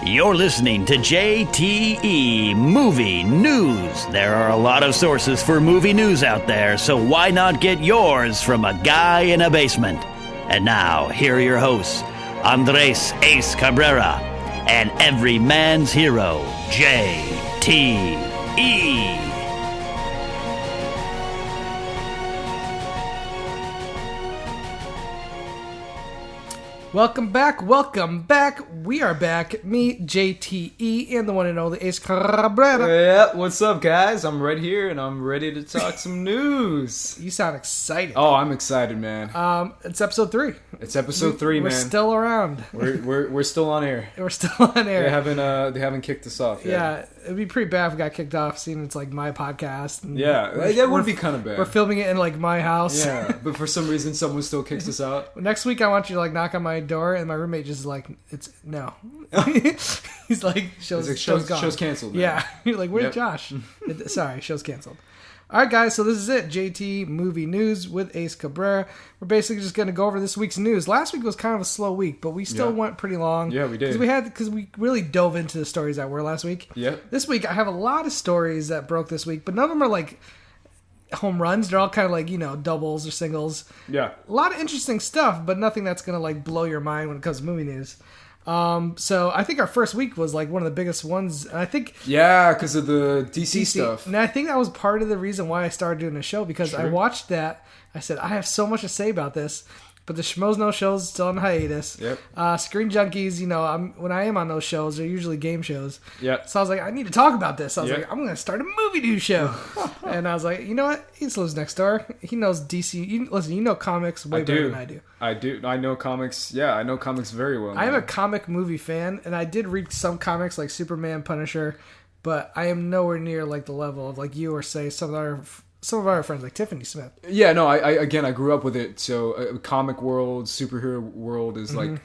You're listening to JTE Movie News. There are a lot of sources for movie news out there, so why not get yours from a guy in a basement? And now, here are your hosts, Andres Ace Cabrera and every man's hero, JTE. Welcome back. We are back. Me, JTE, and the one and only Ace Cabrera. Yeah, what's up, guys? I'm right here, and I'm ready to talk some news. You sound excited. Oh, I'm excited, man. It's episode 3. It's episode 3, man. We're still around. We're still on air. We're still on air. They haven't kicked us off yet. Yeah, it'd be pretty bad if we got kicked off, seeing it's like my podcast. And yeah, that would be kind of bad. We're filming it in like my house. Yeah, but for some reason, someone still kicks us out. Next week, I want you to like knock on my door, and my roommate just like, it's no. He's like, show's gone. Show's canceled. Man. Yeah, you're like, where's Josh? Sorry, show's canceled. All right, guys, so this is it. JT Movie News with Ace Cabrera. We're basically just going to go over this week's news. Last week was kind of a slow week, but we still went pretty long. Yeah, we did. Because we really dove into the stories that were last week. Yeah. This week, I have a lot of stories that broke this week, but none of them are like home runs. They're all kind of like, doubles or singles. Yeah. A lot of interesting stuff, but nothing that's going to like blow your mind when it comes to movie news. So I think our first week was like one of the biggest ones. And I think because of the DC stuff. And I think that was part of the reason why I started doing the show, because I watched that. I said, I have so much to say about this, but the Schmoes No Show's still on hiatus. Yep. Screen Junkies, when I am on those shows, they're usually game shows. Yep. So I was like, I need to talk about this. I was like, I'm going to start a movie news show. And I was like, you know what? He lives next door. He knows DC. Listen, you know comics way better than I do. I do. I know comics. Yeah, I know comics very well. I am a comic movie fan, and I did read some comics like Superman, Punisher, but I am nowhere near like the level of like you or say some of our friends like Tiffany Smith. Yeah, no, I grew up with it. So comic world, superhero world is like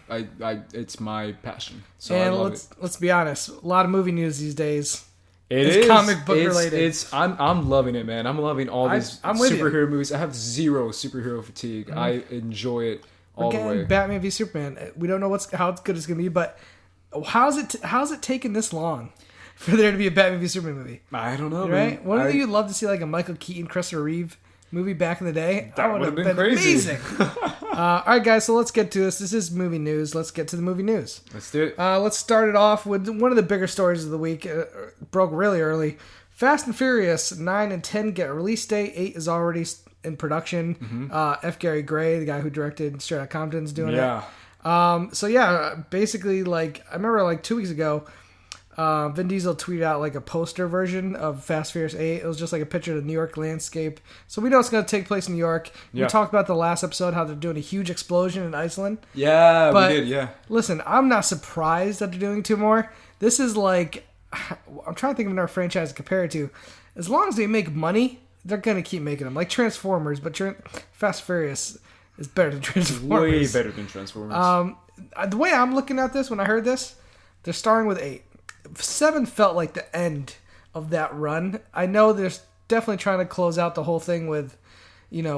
it's my passion. So and I love it. Let's be honest, a lot of movie news these days. It's comic book related. I'm loving it, man. I'm loving all these I'm with superhero movies. I have zero superhero fatigue. I enjoy it all the way. Batman v Superman. We don't know how good it's gonna be, but how's it taken this long for there to be a Batman v Superman movie? I don't know, right? man. Wouldn't you love to see like a Michael Keaton, Christopher Reeve movie back in the day? That would have been crazy. Amazing. All right, guys, so let's get to this. This is movie news. Let's get to the movie news. Let's do it. Let's start it off with one of the bigger stories of the week. Broke really early. Fast and Furious 9 and 10 get a release date. 8 is already in production. Mm-hmm. F. Gary Gray, the guy who directed Straight Outta Compton's doing it. Basically, like I remember like 2 weeks ago, Vin Diesel tweeted out like a poster version of Fast Furious 8. It was just like a picture of the New York landscape. So we know it's going to take place in New York. Yeah. We talked about the last episode, how they're doing a huge explosion in Iceland. Yeah, we did, yeah. Listen, I'm not surprised that they're doing 2 more. This is like, I'm trying to think of another franchise to compare it to. As long as they make money, they're going to keep making them. Like Transformers, but Fast Furious is better than Transformers. Way better than Transformers. The way I'm looking at this, when I heard this, they're starting with 8. 7 felt like the end of that run. I know they're definitely trying to close out the whole thing with,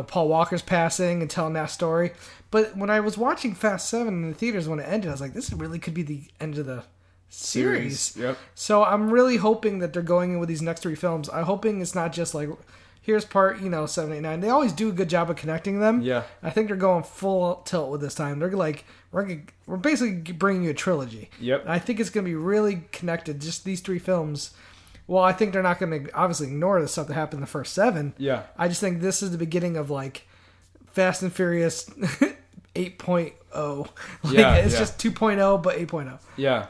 Paul Walker's passing and telling that story. But when I was watching Fast 7 in the theaters when it ended, I was like, this really could be the end of the series. Yep. So I'm really hoping that they're going in with these next 3 films. I'm hoping it's not just like, here's part, 7, 8, 9. They always do a good job of connecting them. Yeah. I think they're going full tilt with this time. They're like, we're basically bringing you a trilogy. Yep. And I think it's going to be really connected, just these 3 films. Well, I think they're not going to obviously ignore the stuff that happened in the first 7. Yeah. I just think this is the beginning of like Fast and Furious 8.0. It's just 2.0, but 8.0. Yeah.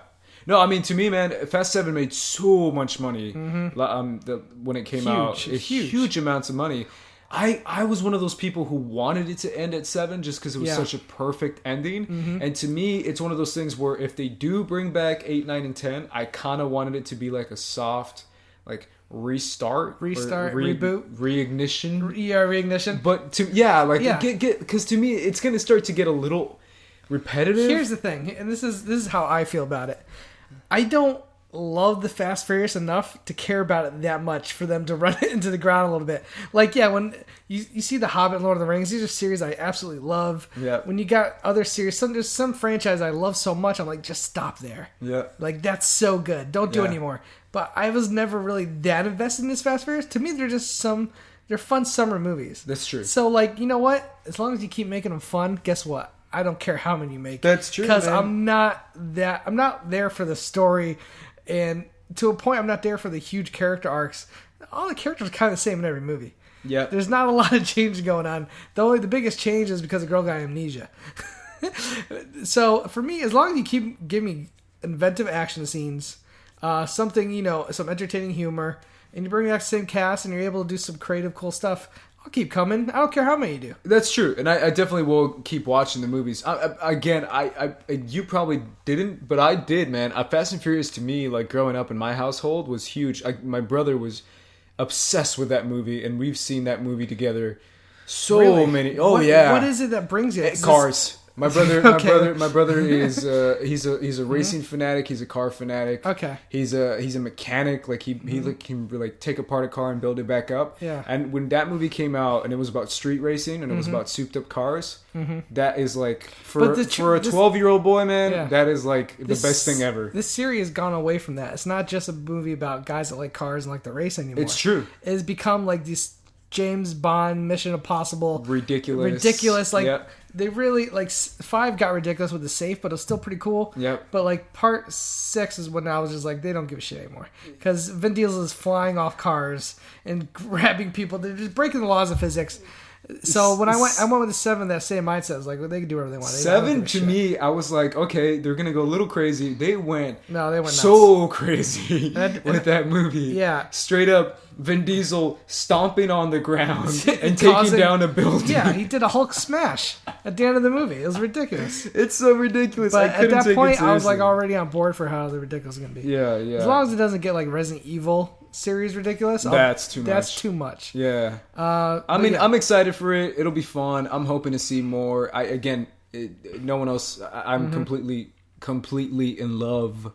No, I mean, to me, man, Fast 7 made so much money when it came out. Huge amounts of money. I was one of those people who wanted it to end at 7 just because it was such a perfect ending. Mm-hmm. And to me, it's one of those things where if they do bring back 8, 9, and 10, I kind of wanted it to be like a soft, like restart, reboot, reignition. Yeah, reignition. But because to me, it's going to start to get a little repetitive. Here's the thing, and this is how I feel about it. I don't love the Fast Furious enough to care about it that much for them to run it into the ground a little bit. Like, yeah, when you see The Hobbit and Lord of the Rings, these are series I absolutely love. Yeah. When you got other series, there's some franchise I love so much, I'm like, just stop there. Yeah. Like, that's so good. Don't do it anymore. But I was never really that invested in this Fast Furious. To me, they're fun summer movies. That's true. So, like, you know what? As long as you keep making them fun, guess what? I don't care how many you make. That's true, because man. I'm not there for the story, and to a point, I'm not there for the huge character arcs. All the characters are kind of the same in every movie. Yeah. There's not a lot of change going on. The biggest change is because the girl got amnesia. So for me, as long as you keep giving me inventive action scenes, something, some entertaining humor, and you bring back the same cast and you're able to do some creative, cool stuff, I'll keep coming. I don't care how many you do. That's true, and I definitely will keep watching the movies. You probably didn't, but I did, man. Fast and Furious to me, like growing up in my household, was huge. My brother was obsessed with that movie, and we've seen that movie together so many. Oh, yeah. What is it that brings you? Cars. My brother, Okay. my brother is he's a racing fanatic. He's a car fanatic. Okay. He's a mechanic. Like he can like take apart a car and build it back up. Yeah. And when that movie came out and it was about street racing and it was about souped up cars, that is like for a 12-year-old boy, man, that is like the best thing ever. This series has gone away from that. It's not just a movie about guys that like cars and like the race anymore. It's true. It's become like these James Bond, Mission Impossible, ridiculous. Like yep. They really 5 got ridiculous with the safe, but it was still pretty cool. Yep. But like part 6 is when I was just like, they don't give a shit anymore, because Vin Diesel is flying off cars and grabbing people. They're just breaking the laws of physics. So when I went with the 7, that same mindset. I was like, well, they can do whatever they want. 7 to me, I was like, okay, they're gonna go a little crazy. They went so crazy with that movie. Yeah, straight up Vin Diesel stomping on the ground and taking down a building. Yeah, he did a Hulk smash at the end of the movie. It was ridiculous. It's so ridiculous. But at that point, I was like already on board for how the ridiculous is gonna be. Yeah. As long as it doesn't get like Resident Evil series ridiculous. That's too much. That's too much. Yeah. I'm excited for it. It'll be fun. I'm hoping to see more. No one else. I'm completely in love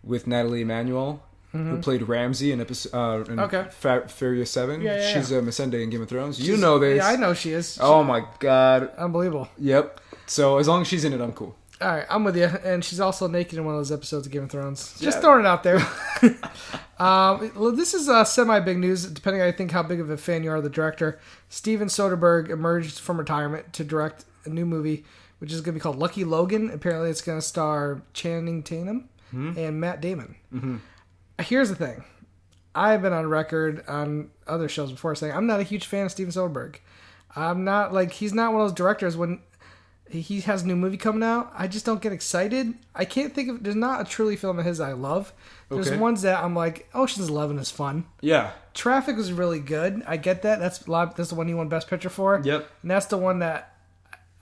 with Natalie Emmanuel, who played Ramsey in Furious 7. Yeah. She's Missandei in Game of Thrones. You know this. Yeah, I know she is. Oh my god. Unbelievable. Yep. So as long as she's in it, I'm cool. All right, I'm with you. And she's also naked in one of those episodes of Game of Thrones. Just throwing it out there. This is semi-big news, depending on, I think, how big of a fan you are of the director. Steven Soderbergh emerged from retirement to direct a new movie, which is going to be called Lucky Logan. Apparently, it's going to star Channing Tatum and Matt Damon. Mm-hmm. Here's the thing. I've been on record on other shows before saying I'm not a huge fan of Steven Soderbergh. I'm not, he's not one of those directors when he has a new movie coming out, I just don't get excited. I can't think of... There's not a truly film of his I love. There's ones that I'm like, Ocean's 11 is fun. Yeah. Traffic was really good. I get that. That's the one he won Best Picture for. Yep. And that's the one that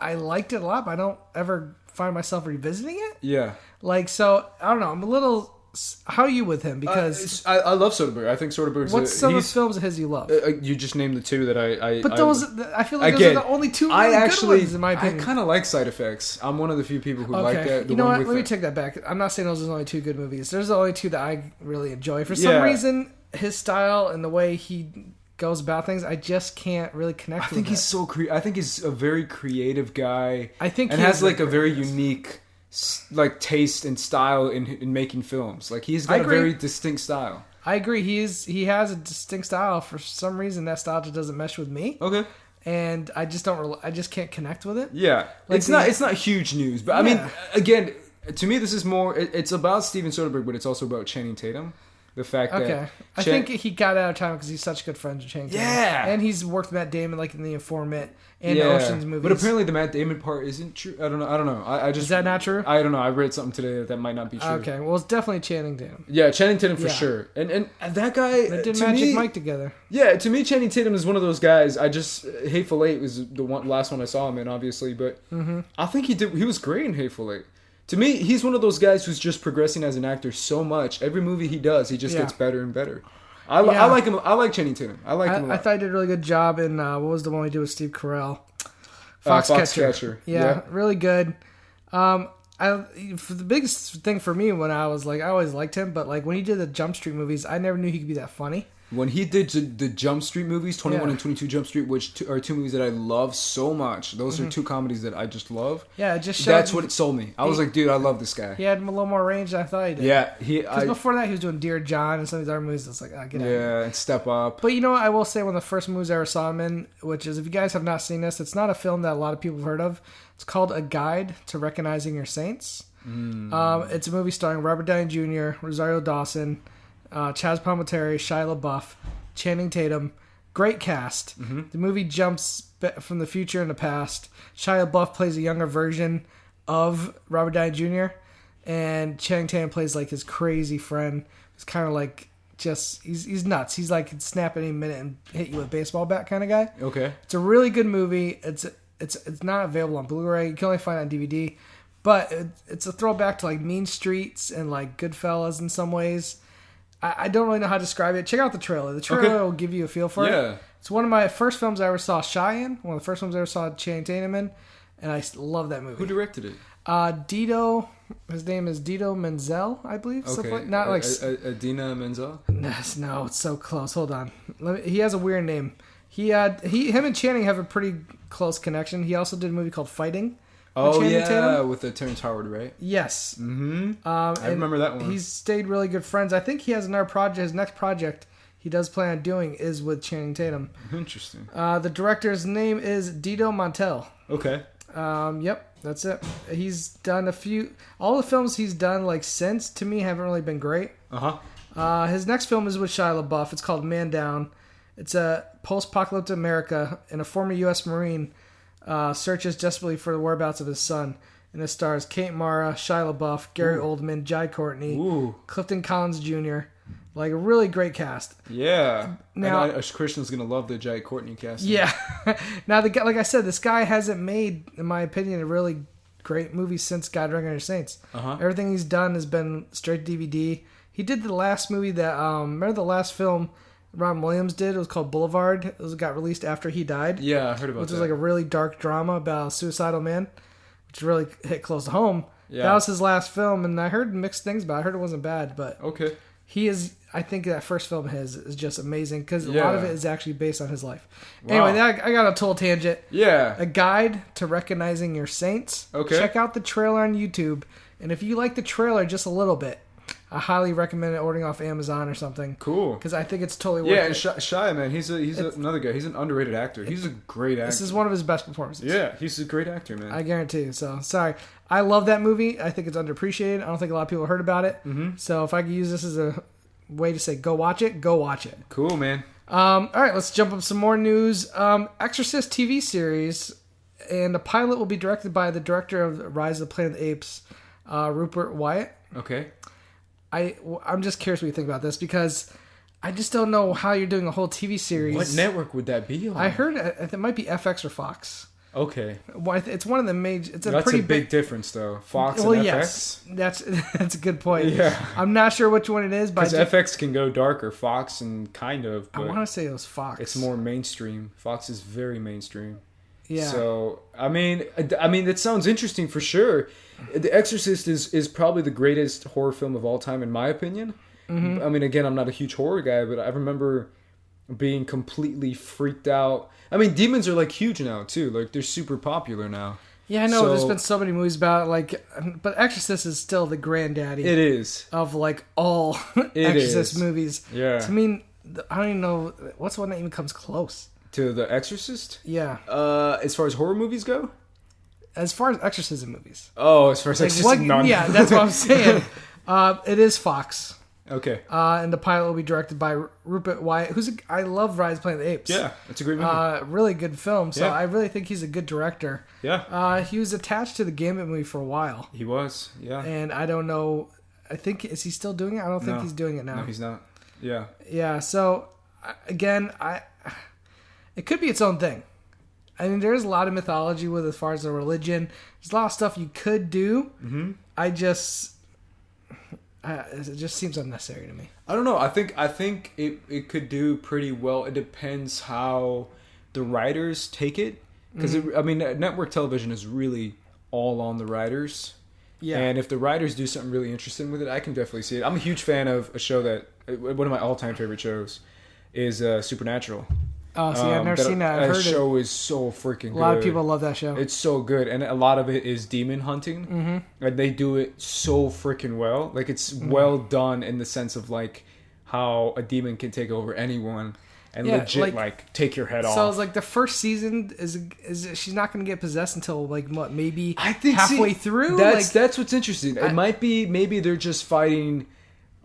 I liked it a lot, but I don't ever find myself revisiting it. Yeah. So, I don't know. I'm a little... How are you with him? Because I love Soderbergh. I think Soderbergh's... What's some of the films of his you love? You just named the 2 that I feel like those are the only 2 really good ones, in my opinion. I kind of like Side Effects. I'm one of the few people who like that. You know what? Let me take that back. I'm not saying those are the only 2 good movies. There's the only 2 that I really enjoy. For some reason, his style and the way he goes about things, I just can't really connect with it. I think he's a very creative guy. I think and has a very unique... taste and style in making films. He's got a very distinct style. I agree. He has a distinct style. For some reason, that style just doesn't mesh with me. Okay. And I just I just can't connect with it. Yeah. It's not huge news, but I mean, again, to me, this is more. It's about Steven Soderbergh, but it's also about Channing Tatum. The fact that I think he got out of time because he's such good friends with Channing Tatum. Yeah. And he's worked with Matt Damon in The Informant and Ocean's movies. But apparently the Matt Damon part isn't true. I don't know. I just... Is that not true? I don't know. I read something today that might not be true. Okay. Well, it's definitely Channing Tatum. Yeah, Channing Tatum for sure. And that guy... They did Magic Mike together. Yeah, to me, Channing Tatum is one of those guys. Hateful Eight was the last one I saw him in, obviously. But I think he was great in Hateful Eight. To me, he's one of those guys who's just progressing as an actor so much. Every movie he does, he just gets better and better. I like him. I like Channing Tatum. I like him a lot. I thought he did a really good job in, what was the one we did with Steve Carell? Foxcatcher. Foxcatcher. Yeah, really good. the biggest thing for me when I was like, I always liked him, but like when he did the Jump Street movies, I never knew he could be that funny. When he did the Jump Street movies, 21 and 22 Jump Street, which are two movies that I love so much. Those are two comedies that I just love. Yeah, it just showed. That's what it sold me. I was like, dude, I love this guy. He had a little more range than I thought he did. Yeah. Because before that, he was doing Dear John and some of these other movies. It's like, get out of here. And Step Up. But you know what? I will say one of the first movies I ever saw him in, which is, if you guys have not seen this, it's not a film that a lot of people have heard of. It's called A Guide to Recognizing Your Saints. It's a movie starring Robert Downey Jr., Rosario Dawson, Chaz Palminteri, Shia LaBeouf, Channing Tatum. Great cast. The movie jumps from the future and the past. Shia LaBeouf plays a younger version of Robert Downey Jr., and Channing Tatum plays like his crazy friend. He's kind of like he's nuts. He's like, he'd snap at any minute and hit you with a baseball bat kind of guy. Okay. It's a really good movie. It's not available on Blu-ray. You can only find it on DVD. But it's a throwback to like Mean Streets and like Goodfellas in some ways. I don't really know how to describe it. Check out the trailer. The trailer will give you a feel for it. It's one of my first films I ever saw Shy in. One of the first films I ever saw Channing Tatum in. And I love that movie. Who directed it? Dito. His name is Dito Menzel, I believe. Okay. Not like Adina Menzel? No, it's so close. Hold on. He has a weird name. Him and Channing have a pretty close connection. He also did a movie called Fighting. Tatum. With the Terrence Howard, right? Yes. I remember that one. He's stayed really good friends. I think he has another project. His next project he does plan on doing is with Channing Tatum. Interesting. The director's name is Dito Montel. Okay. Yep, that's it. He's done all the films he's done like since, to me, haven't really been great. His next film is with Shia LaBeouf. It's called Man Down. It's a post-apocalyptic America, and a former U.S. Marine searches desperately for the whereabouts of his son. And it stars Kate Mara, Shia LaBeouf, Gary Oldman, Jai Courtney, Clifton Collins Jr. Like a really great cast. Yeah. Now, and Christian's gonna love the Jai Courtney cast. Yeah. Now, like I said, this guy hasn't made, in my opinion, a really great movie since God Run Your Saints. Everything he's done has been straight to DVD. He did the last movie that remember the last film Robin Williams did? It was called Boulevard. It got released after he died. Yeah, I heard about that. Which was like a really dark drama about a suicidal man, which really hit close to home. Yeah. That was his last film, and I heard mixed things about it. I heard it wasn't bad, but okay. He is. I think that first film of his is just amazing because a lot of it is actually based on his life. Wow. Anyway, I got a total tangent. Yeah. A Guide to Recognizing Your Saints. Okay. Check out the trailer on YouTube, and if you like the trailer just a little bit, I highly recommend it ordering off Amazon or something. Cool. Because I think it's totally worth it. Yeah, and Shia, man, he's another guy. He's an underrated actor. He's a great actor. This is one of his best performances. Yeah, he's a great actor, man. I guarantee you. So, sorry. I love that movie. I think it's underappreciated. I don't think a lot of people heard about it. So, if I could use this as a way to say go watch it, go watch it. Cool, man. All right, let's jump up some more news. Exorcist TV series, and the pilot will be directed by the director of Rise of the Planet of the Apes, Rupert Wyatt. Okay. I'm just curious what you think about this because I just don't know how you're doing a whole TV series. What network would that be on? I heard it might be FX or Fox. Okay. It's one of the major. It's That's a big difference, though. Fox and FX. Yes, that's a good point. Yeah. I'm not sure which one it is, but because FX can go darker. Fox and kind of. But I want to say it was Fox. It's more mainstream. Fox is very mainstream. Yeah. So I mean, that sounds interesting for sure. The Exorcist is probably the greatest horror film of all time, in my opinion. I mean, again, I'm not a huge horror guy, but I remember being completely freaked out. I mean, demons are like huge now too. Like they're super popular now. Yeah, I know. There's been so many movies about it, like, but Exorcist is still the granddaddy. It is of like all Exorcist movies. Yeah. I mean, I don't even know what's one that even comes close to The Exorcist. Yeah. As far as horror movies go. As far as exorcism movies. Oh, as far as exorcism, none. Yeah, that's what I'm saying. It is Fox. Okay. And the pilot will be directed by Rupert Wyatt, I love Rise of the Planet of the Apes. Yeah, it's a great movie. Really good film. So I really think he's a good director. Yeah. He was attached to the Gambit movie for a while. He was. Yeah. And I don't know. I think is he still doing it? I don't think he's doing it now. No, he's not. Yeah. Yeah. So again, it could be its own thing. I mean, there's a lot of mythology with as far as the religion. There's a lot of stuff you could do. It just seems unnecessary to me. I don't know. I think it could do pretty well. It depends how the writers take it. Because, I mean, network television is really all on the writers. Yeah. And if the writers do something really interesting with it, I can definitely see it. I'm a huge fan of a show that one of my all-time favorite shows is Supernatural. Oh, see, I've never seen that. I've heard that show is so freaking good. A lot of people love that show. It's so good, and a lot of it is demon hunting. Mm-hmm. And they do it so freaking well. Like, it's well done in the sense of like how a demon can take over anyone and legit like take your head off. So it's like the first season is she's not going to get possessed until like what, maybe I think halfway through. That's what's interesting. It might be maybe they're just fighting,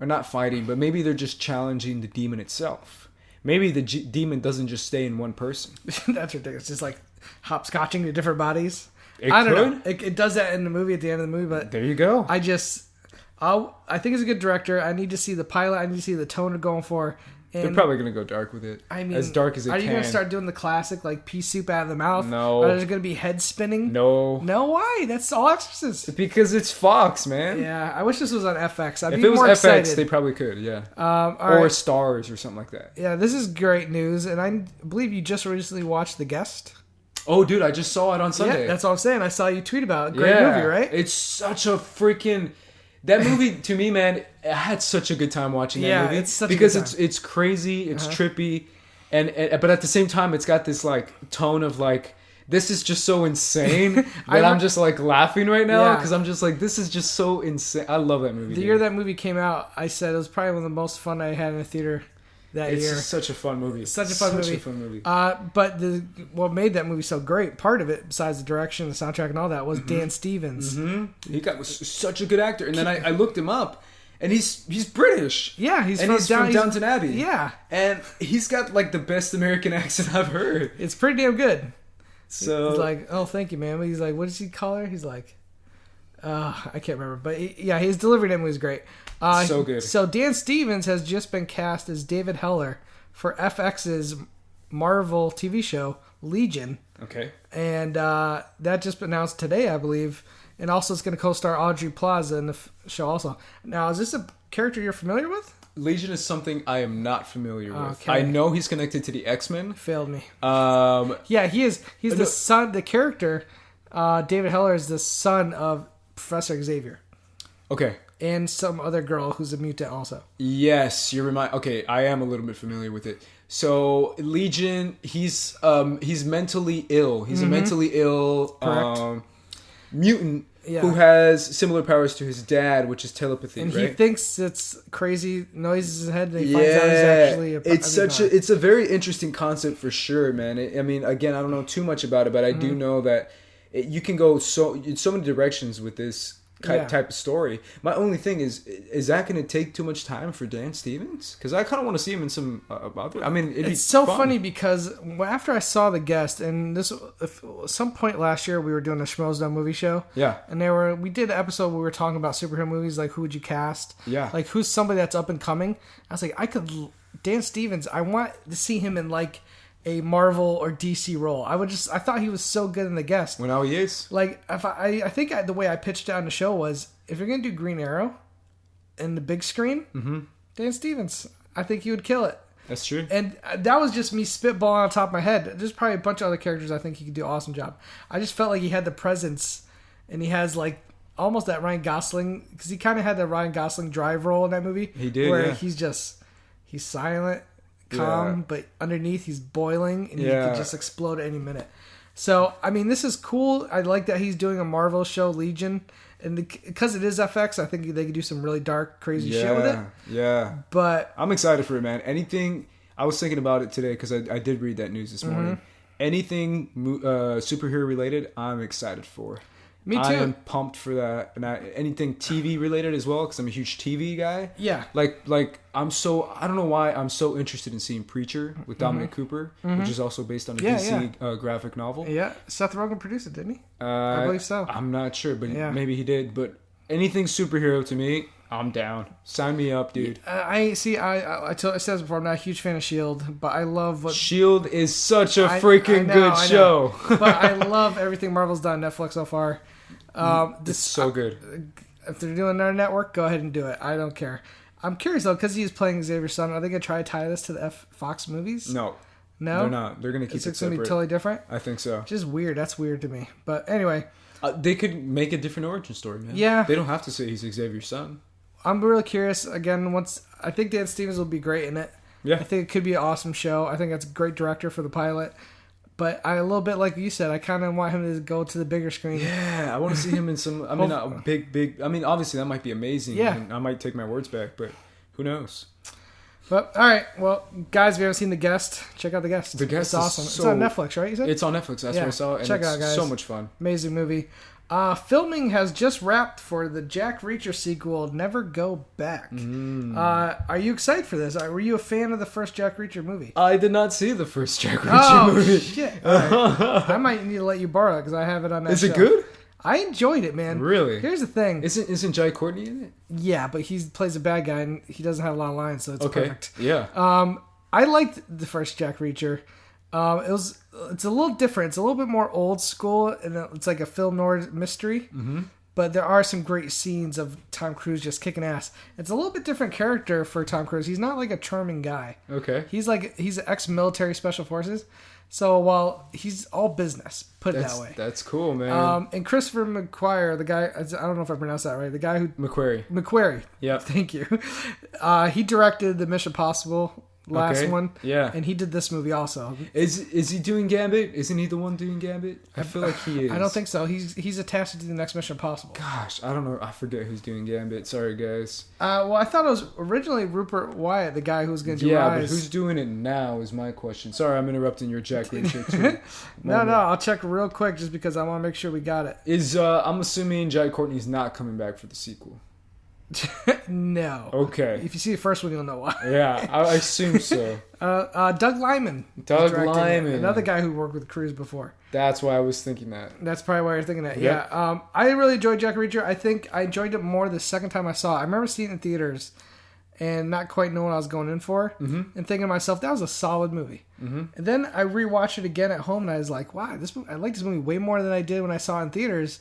or not fighting, but maybe they're just challenging the demon itself. Maybe the demon doesn't just stay in one person. That's ridiculous. Just like hopscotching to different bodies. I don't know. It does that in the movie at the end of the movie, but there you go. I think he's a good director. I need to see the pilot. I need to see the tone they're going for. And they're probably going to go dark with it. I mean, as dark as it can. Are you going to start doing the classic like pea soup out of the mouth? No. Or is there going to be head spinning? No. No, why? That's all Exorcist. Because it's Fox, man. Yeah, I wish this was on FX. If it was FX, excited. They probably could, yeah. Or right. Stars or something like that. Yeah, this is great news, and I believe you just recently watched The Guest. Oh, dude, I just saw it on Sunday. Yeah, that's what I'm saying. I saw you tweet about it. Great movie, right? It's such a freaking... That movie, to me, man, I had such a good time watching that movie. It's such because a good time. it's crazy, it's trippy, and but at the same time, it's got this like tone of like, this is just so insane that I'm just like laughing right now because I'm just like, this is just so insane. I love that movie. The year that movie came out, I said it was probably one of the most fun I had in a theater that year. It's such a fun movie. Such a fun movie. But what made that movie so great, part of it, besides the direction, the soundtrack, and all that, was Dan Stevens. Mm-hmm. He was such a good actor. And then I looked him up, and he's British. Yeah, he's from Downton Abbey. Yeah. And he's got like the best American accent I've heard. It's pretty damn good. So he's like, oh, thank you, man. He's like, what does he call her? He's like, I can't remember. But his delivery name was great. So good. So Dan Stevens has just been cast as David Heller for FX's Marvel TV show Legion. Okay. And that just been announced today, I believe. And also it's going to co-star Audrey Plaza in the show also. Now, is this a character you're familiar with? Legion is something I am not familiar with. Okay. I know he's connected to the X-Men. Failed me. Yeah, he is. He's the son. The character, David Heller, is the son of Professor Xavier. Okay. And some other girl who's a mutant also. Yes, okay, I am a little bit familiar with it. So Legion, he's mentally ill. He's a mentally ill mutant who has similar powers to his dad, which is telepathy. And right? he thinks it's crazy noises in his head. And he finds out he's actually it's a very interesting concept for sure, man. I mean, again, I don't know too much about it, but I do know that you can go in so many directions with this type of story. My only thing is that going to take too much time for Dan Stevens? Because I kind of want to see him in some other. I mean, it's so funny because after I saw The Guest, and some point last year we were doing a Schmoes Done movie show. Yeah, and we did an episode where we were talking about superhero movies, like who would you cast? Yeah, like who's somebody that's up and coming. I was like, Dan Stevens. I want to see him in like a Marvel or DC role. I thought he was so good in The Guest. Well, now he is. Like, I think the way I pitched out in the show was, if you're going to do Green Arrow in the big screen, Dan Stevens, I think he would kill it. That's true. And that was just me spitballing on top of my head. There's probably a bunch of other characters I think he could do an awesome job. I just felt like he had the presence, and he has like almost that Ryan Gosling, because he kind of had that Ryan Gosling drive role in that movie. He did, where he's silent, calm, but underneath he's boiling, and he could just explode at any minute. So, I mean, this is cool. I like that he's doing a Marvel show, Legion, and because it is FX, I think they could do some really dark, crazy shit with it. Yeah, but I'm excited for it, man. Anything, I was thinking about it today because I did read that news this morning. Anything superhero related, I'm excited for. Me too. I am pumped for that, and anything TV related as well, because I'm a huge TV guy. Yeah. Like I don't know why I'm so interested in seeing Preacher with Dominic Cooper, which is also based on a DC graphic novel. Yeah, Seth Rogen produced it, didn't he? I believe so. I'm not sure, but maybe he did. But anything superhero to me, I'm down. Sign me up, dude. I said this before, I'm not a huge fan of S.H.I.E.L.D., but I love what... S.H.I.E.L.D. is such a freaking good show. But I love everything Marvel's done on Netflix so far. It's so good. If they're doing their network, go ahead and do it. I don't care. I'm curious though, because he's playing Xavier's son. Are they gonna try to tie this to the Fox movies? No, they're not. They're gonna keep it separate. It's gonna be totally different. I think so. Just weird. That's weird to me. But anyway, They could make a different origin story, man. Yeah. They don't have to say he's Xavier's son. I'm really curious. Again, I think Dan Stevens will be great in it. Yeah. I think it could be an awesome show. I think that's a great director for the pilot. But a little bit like you said, I kind of want him to go to the bigger screen. Yeah, I want to see him in some. I mean, a big. I mean, obviously that might be amazing. Yeah. And I might take my words back, but who knows? But all right, well, guys, if you haven't seen The Guest, check out The Guest. The Guest it's awesome. is It's on Netflix, right? You said it's on Netflix. That's where I saw it. And check it it's out, guys. So much fun. Amazing movie. Filming has just wrapped for the Jack Reacher sequel, Never Go Back. Are you excited for this? Were you a fan of the first Jack Reacher movie? I did not see the first Jack Reacher movie. Oh, shit. All right. I might need to let you borrow it because I have it on that Is it shelf. good? I enjoyed it, man. Really? Here's the thing. Isn't Jai Courtney in it? Yeah, but he plays a bad guy and he doesn't have a lot of lines, so it's perfect. Yeah. I liked the first Jack Reacher. It's a little different. It's a little bit more old school, and it's like a film noir mystery. Mm-hmm. But there are some great scenes of Tom Cruise just kicking ass. It's a little bit different character for Tom Cruise. He's not like a charming guy. Okay. He's ex-military special forces. So while he's all business, put it that way. That's cool, man. And Christopher McQuarrie, the guy, I don't know if I pronounced that right. The guy who McQuarrie. Yeah. Thank you. He directed the Mission Impossible last one. Yeah. And he did this movie also. Is he doing Gambit? Isn't he the one doing Gambit? I feel like he is. I don't think so. He's attached to the next Mission Impossible. Gosh, I don't know. I forget who's doing Gambit. Sorry, guys. Well, I thought it was originally Rupert Wyatt, the guy who was going to do Rise. But who's doing it now is my question. Sorry, I'm interrupting your Jack Reacher. No, I'll check real quick just because I want to make sure we got it. I'm assuming Jai Courtney's not coming back for the sequel. No. Okay. If you see the first one, you'll know why. Yeah, I assume so. Doug Liman. Doug Liman. Another guy who worked with Cruise before. That's why I was thinking that. That's probably why you're thinking that. Yep. Yeah. I really enjoyed Jack Reacher. I think I enjoyed it more the second time I saw it. I remember seeing it in theaters and not quite knowing what I was going in for, and thinking to myself, that was a solid movie. Mm-hmm. And then I rewatched it again at home, and I was like, wow, I like this movie way more than I did when I saw it in theaters.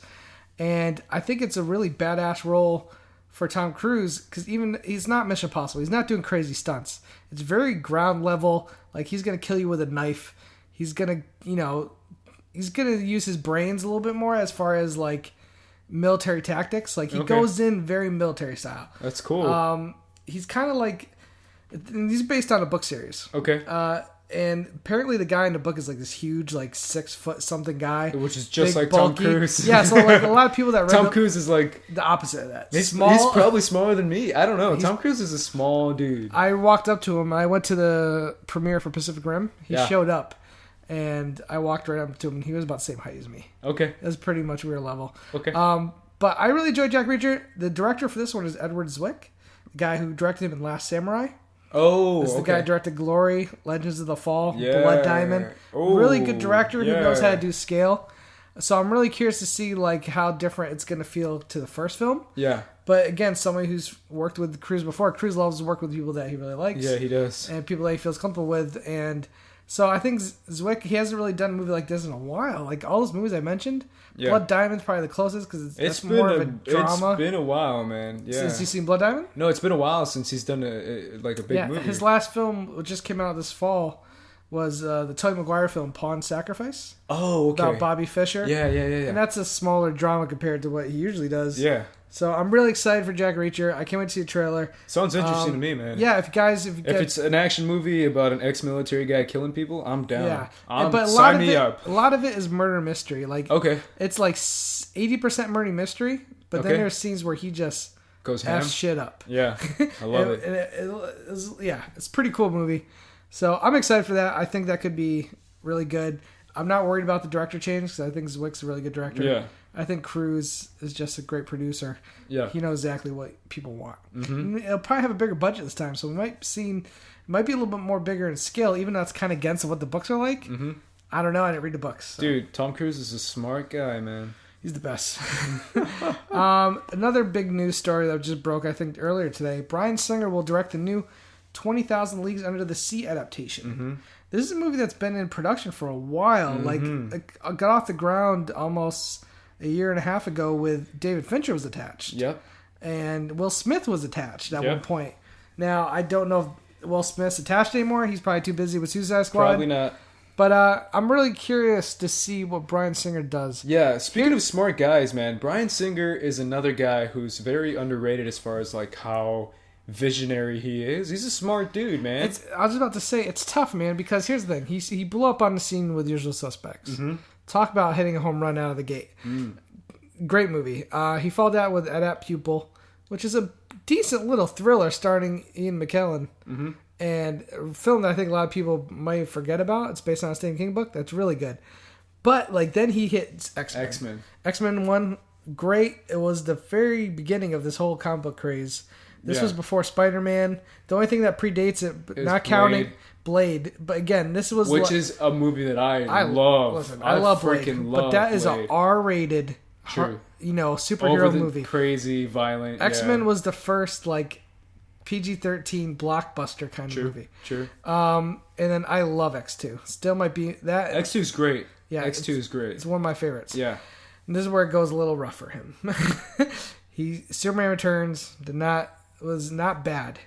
And I think it's a really badass role for Tom Cruise, because even he's not Mission Impossible. He's not doing crazy stunts. It's very ground level. Like, he's going to kill you with a knife. He's going to, he's going to use his brains a little bit more as far as, like, military tactics. Like, he goes in very military style. That's cool. He's kind of like, he's based on a book series. Okay. And apparently the guy in the book is like this huge, like 6 foot something guy, which is just big, like bulky. Tom Cruise. Yeah, so like a lot of people that read Tom Cruise is like the opposite of that. He's probably smaller than me. I don't know. Tom Cruise is a small dude. I walked up to him. I went to the premiere for Pacific Rim. He showed up, and I walked right up to him. And he was about the same height as me. Okay, it was pretty much weird level. Okay. But I really enjoyed Jack Reacher. The director for this one is Edward Zwick, the guy who directed him in Last Samurai. Oh, this is the guy who directed Glory, Legends of the Fall, yeah. Blood Diamond. Really good director who knows how to do scale. So I'm really curious to see like how different it's going to feel to the first film. Yeah. But again, somebody who's worked with Cruise before. Cruise loves to work with people that he really likes. Yeah, he does. And people that he feels comfortable with. And so I think Zwick, he hasn't really done a movie like this in a while. Like all those movies I mentioned, Blood Diamond's probably the closest because it's more of a drama. It's been a while, man. Yeah. Since you've seen Blood Diamond? No, it's been a while since he's done a big movie. His last film, which just came out this fall, was the Tobey Maguire film Pawn Sacrifice. Oh, okay. About Bobby Fischer. Yeah. And that's a smaller drama compared to what he usually does. Yeah. So I'm really excited for Jack Reacher. I can't wait to see the trailer. Sounds interesting to me, man. Yeah, if it's an action movie about an ex-military guy killing people, I'm down. Yeah, sign me up. A lot of it is murder mystery. Like, it's like 80% murder mystery, but then there's scenes where he just goes ham shit up. Yeah, I love it. And it's a pretty cool movie. So I'm excited for that. I think that could be really good. I'm not worried about the director change because I think Zwick's a really good director. Yeah. I think Cruise is just a great producer. Yeah. He knows exactly what people want. Mm-hmm. It'll probably have a bigger budget this time, so we might be a little bit more bigger in scale, even though it's kind of against what the books are like. Mm-hmm. I don't know. I didn't read the books. So. Dude, Tom Cruise is a smart guy, man. He's the best. Another big news story that just broke, I think, earlier today. Bryan Singer will direct the new 20,000 Leagues Under the Sea adaptation. Mm-hmm. This is a movie that's been in production for a while. Mm-hmm. Like got off the ground almost a year and a half ago with David Fincher was attached. Yep. And Will Smith was attached at one point. Now, I don't know if Will Smith's attached anymore. He's probably too busy with Suicide Squad. Probably not. But I'm really curious to see what Bryan Singer does. Yeah, speaking of smart guys, man, Bryan Singer is another guy who's very underrated as far as like how visionary he is. He's a smart dude, man. I was about to say, it's tough, man, because here's the thing. He blew up on the scene with Usual Suspects. Mm-hmm. Talk about hitting a home run out of the gate. Great movie. He followed that with Adapt Pupil, which is a decent little thriller starring Ian McKellen. Mm-hmm. And a film that I think a lot of people might forget about. It's based on a Stephen King book. That's really good. But like then he hits X-Men. X-Men 1, great. It was the very beginning of this whole comic book craze. This was before Spider-Man. The only thing that predates it, not counting Blade. But again, this was... Which is a movie that I love. Listen, I love Blade. But that is an R-rated, superhero movie. Crazy, violent. X-Men was the first, like, PG-13 blockbuster kind of movie. True. And then I love X2. Still might be... that. X2 is great. Yeah, X2 is great. It's one of my favorites. Yeah. And this is where it goes a little rough for him. Superman Returns was not bad,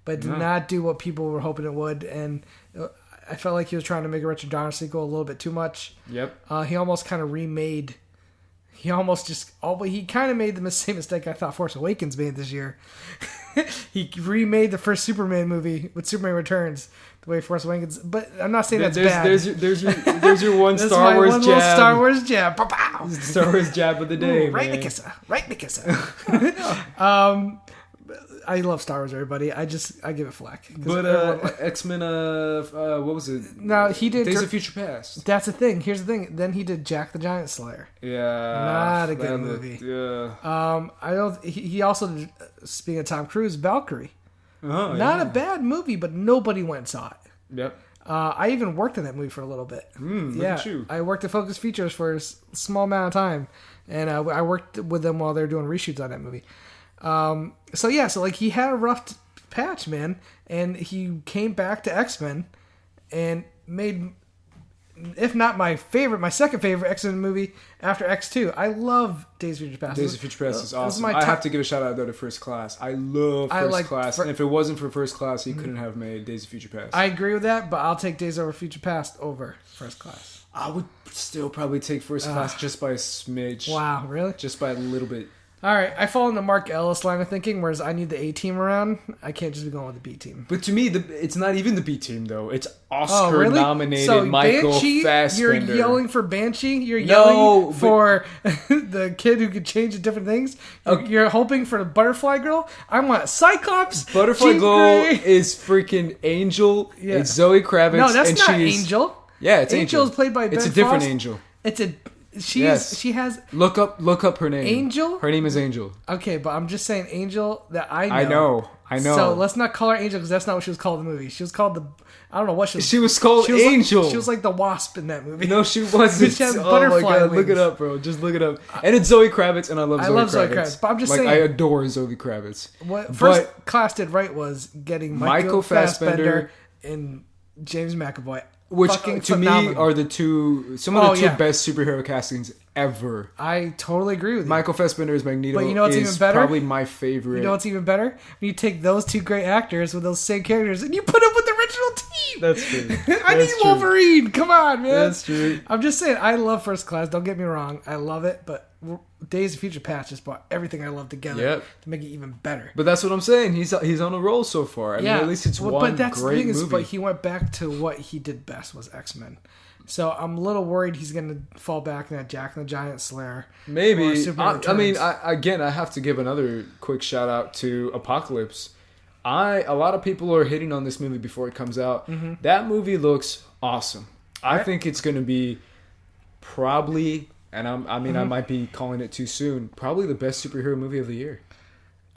but did not do what people were hoping it would, and I felt like he was trying to make a Richard Donner sequel a little bit too much. Yep. He almost kind of remade. He kind of made the same mistake I thought Force Awakens made this year. He remade the first Superman movie with Superman Returns the way Force Awakens. But I'm not saying that's bad. There's your one Star Wars jab. Little Star Wars jab. Pow-pow. Star Wars jab of the day. Ooh, right in the kisser. Right in the kisser. I love Star Wars, everybody. I give it flack. But X-Men, what was it? No, he did Days of Future Past. That's the thing. Here's the thing. Then he did Jack the Giant Slayer. Yeah, not a good movie. Yeah. I don't. He also did, speaking of Tom Cruise, Valkyrie. Oh, not a bad movie, but nobody went and saw it. Yep. I even worked in that movie for a little bit. Look at you. I worked at Focus Features for a small amount of time, and I worked with them while they were doing reshoots on that movie. So like he had a rough patch, man, and he came back to X-Men and made, if not my second favorite X-Men movie after X2. I love Days of Future Past. Days of Future Past is awesome. I have to give a shout out though to First Class. I love First Class, and if it wasn't for First Class, he couldn't have made Days of Future Past. I agree with that, but I'll take Days of Future Past over First Class. I would still probably take First Class just by a smidge. Wow, really? Just by a little bit. All right, I fall in the Mark Ellis line of thinking, whereas I need the A team around. I can't just be going with the B team. But to me, it's not even the B team though. It's Oscar-nominated Michael Banshee, Fassbender. You're yelling for Banshee. You're yelling for the kid who could change to different things. You're hoping for the Butterfly Girl. I want Cyclops. Butterfly Girl is freaking Angel. Yeah. It's Zoe Kravitz. No, that's not Angel. Yeah, it's Angel. Angel is played by Ben It's a different Foster. Angel. She has look up her name. Angel? Her name is Angel. Okay, but I'm just saying Angel that I know. I know. So let's not call her Angel because that's not what she was called in the movie. She was called I don't know what she was. She was called Angel. She was like the wasp in that movie. No, she wasn't. She has butterfly wings. Look it up, bro. Just look it up. And it's Zoe Kravitz, and I love Zoe Kravitz. But I'm just saying. I adore Zoe Kravitz. What First Class did right was getting Michael Fassbender and James McAvoy. Which fucking to phenomenal. Me are the two best superhero castings ever. I totally agree with you. Michael Fassbender as Magneto. But you know what's even better? Probably my favorite. You know what's even better? When you take those two great actors with those same characters and you put them with the original team. That's true. I need Wolverine. Come on, man. That's true. I'm just saying, I love First Class. Don't get me wrong. I love it, but Days of Future Past just brought everything I love together to make it even better. But that's what I'm saying. He's on a roll so far. I mean, at least it's one great movie. But that's the thing is, but he went back to what he did best was X-Men. So I'm a little worried he's going to fall back in that Jack and the Giant Slayer. Maybe. I mean, I have to give another quick shout out to Apocalypse. A lot of people are hitting on this movie before it comes out. Mm-hmm. That movie looks awesome. I think it's going to be probably, and I might be calling it too soon, probably the best superhero movie of the year.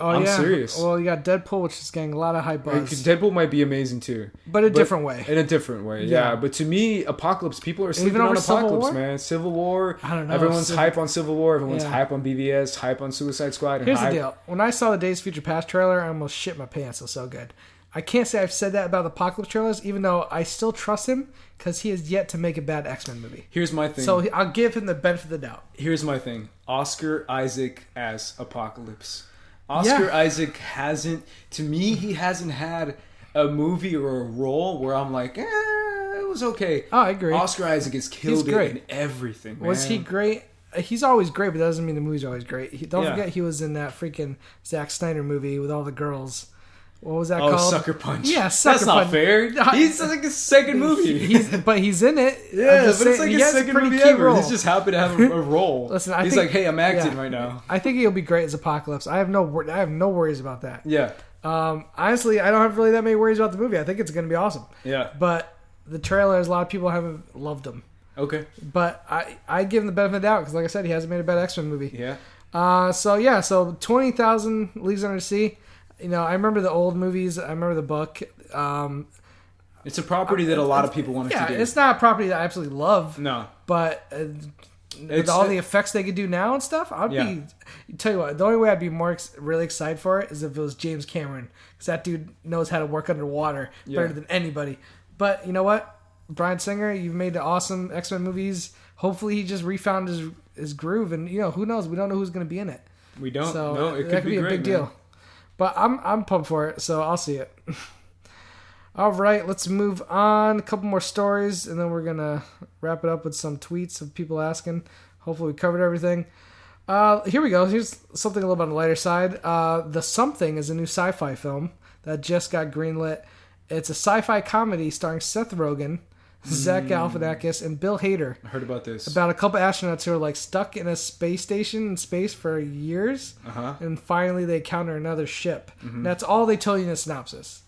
I'm serious. Well, you got Deadpool, which is getting a lot of high buzz. Deadpool might be amazing too, but a different way. In a different way, yeah. But to me, Apocalypse, people are sleeping on Apocalypse, man. Civil War. I don't know. Everyone's hype on Civil War. Everyone's hype on BVS. Hype on Suicide Squad. Here's the deal: when I saw the Days of Future Past trailer, I almost shit my pants. It was so good. I can't say I've said that about the Apocalypse trailers, even though I still trust him because he has yet to make a bad X-Men movie. Here's my thing. So I'll give him the benefit of the doubt. Here's my thing: Oscar Isaac as Apocalypse. Oscar Isaac hasn't had a movie or a role where I'm like, was okay. Oh, I agree. Oscar Isaac has killed it in everything, man. Was he great? He's always great, but that doesn't mean the movie's always great. Don't forget he was in that freaking Zack Snyder movie with all the girls. What was that called? Sucker Punch. Yeah, Sucker That's not Punch. fair. He's like a second movie. But he's in it. Yeah, but it's like a second movie ever. Role. He's just happy to have a role. Listen, he's like, hey, I'm acting right now. I think he'll be great as Apocalypse. I have no worries about that. Yeah. Honestly, I don't have really that many worries about the movie. I think it's going to be awesome. Yeah. But the trailers, a lot of people haven't loved them. Okay. But I give him the benefit of the doubt because, like I said, he hasn't made a bad X-Men movie. Yeah. So 20,000 Leagues Under the Sea. You know, I remember the old movies. I remember the book. It's a property that a lot of people wanted to do. It's not a property that I absolutely love. No. But with all the effects they could do now and stuff, I'd be... Tell you what, the only way I'd be more really excited for it is if it was James Cameron. Because that dude knows how to work underwater better than anybody. But you know what? Bryan Singer, you've made the awesome X-Men movies. Hopefully he just refound his groove. And, you know, who knows? We don't know who's going to be in it. We don't. So no, it could that could be a big deal. But I'm pumped for it, so I'll see it. All right, let's move on. A couple more stories, and then we're going to wrap it up with some tweets of people asking. Hopefully we covered everything. Here we go. Here's something a little bit on the lighter side. The Something is a new sci-fi film that just got greenlit. It's a sci-fi comedy starring Seth Rogen, Zach Galifianakis, and Bill Hader. I heard about this. About a couple astronauts who are like stuck in a space station in space for years, and finally they encounter another ship. And that's all they tell you in the synopsis.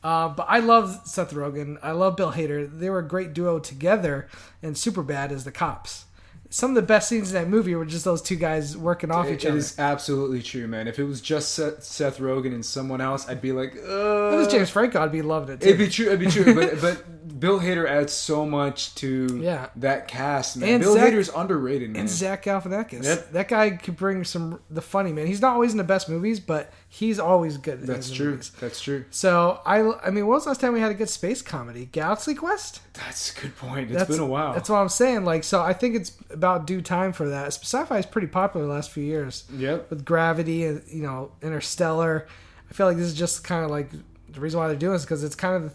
But I love Seth Rogen. I love Bill Hader. They were a great duo together, and Superbad as the cops. Some of the best scenes in that movie were just those two guys working off each other. It is absolutely true, man. If it was just Seth Rogen and someone else, I'd be like, If it was James Franco, I'd be loving it too. It'd be true. but Bill Hader adds so much to that cast, man. And Bill Hader's underrated, man. And Zach Galifianakis. Yep. That guy could bring the funny, man. He's not always in the best movies, but he's always good in That's his true. movies. That's true. So, I mean, when was the last time we had a good space comedy? Galaxy Quest? That's a good point. It's been a while. That's what I'm saying. Like, so I think it's about due time for that. Sci-fi is pretty popular the last few years. Yep. With Gravity and, you know, Interstellar. I feel like this is just kind of like the reason why they're doing this because it's kind of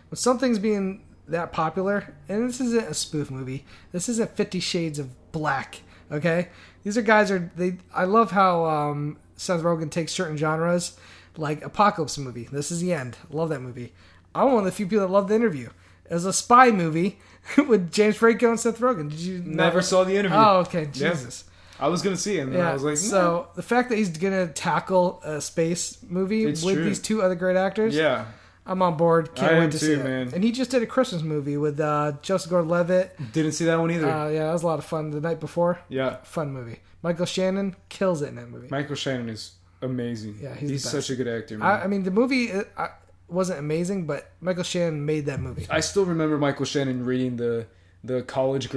when something's being that popular, and this isn't a spoof movie. This isn't 50 Shades of Black, okay? These are guys I love how Seth Rogen takes certain genres, like Apocalypse movie. This is the end. I love that movie. I'm one of the few people that love The Interview. It was a spy movie with James Franco and Seth Rogen. Did you never saw The Interview? Oh, okay. Jesus. I was going to see it, and then I was like, So the fact that he's going to tackle a space movie with these two other great actors, I'm on board. Can't wait to see it. Man. And he just did a Christmas movie with Joseph Gordon-Levitt. Didn't see that one either. Yeah, that was a lot of fun. The Night Before. Yeah. Fun movie. Michael Shannon kills it in that movie. Michael Shannon is amazing. Yeah, he's such a good actor, man. I mean, the movie wasn't amazing, but Michael Shannon made that movie. I still remember Michael Shannon reading the mean college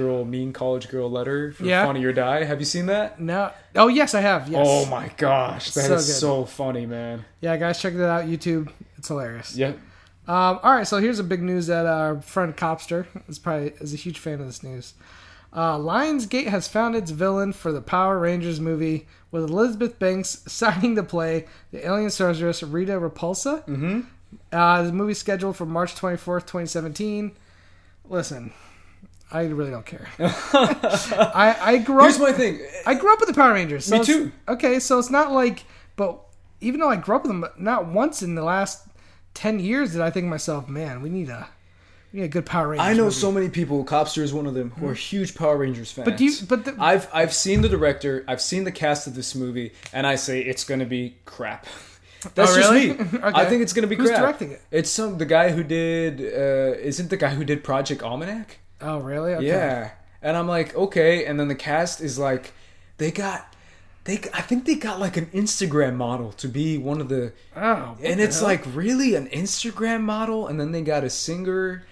girl letter for Funny or Die. Have you seen that? No. Oh, yes, I have. Yes. Oh, my gosh. That is so funny, man. Yeah, guys, check it out. YouTube. It's hilarious. Yep. All right, so here's a big news that our friend Copster is a huge fan of this news. Lionsgate has found its villain for the Power Rangers movie, with Elizabeth Banks signing to play the alien sorceress Rita Repulsa. Mm-hmm. The movie's scheduled for March 24th, 2017. Listen, I really don't care. I grew up... Here's my thing. I grew up with the Power Rangers. So Me too. Okay, so it's not like... But even though I grew up with them, not once in the last 10 years did I think to myself, man, we need a good Power Rangers I know movie. so many people, Copster is one of them, who are huge Power Rangers fans. But I've seen the director, I've seen the cast of this movie, and I say it's going to be crap. That's really? just me. Okay. I think it's going to be crap. Who's directing it? It's the guy who did, isn't the guy who did Project Almanac? Oh, really? Okay. Yeah. And I'm like, okay. And then the cast is like, I think they got like an Instagram model to be one of the... Oh. And it's like, really? An Instagram model? And then they got a singer...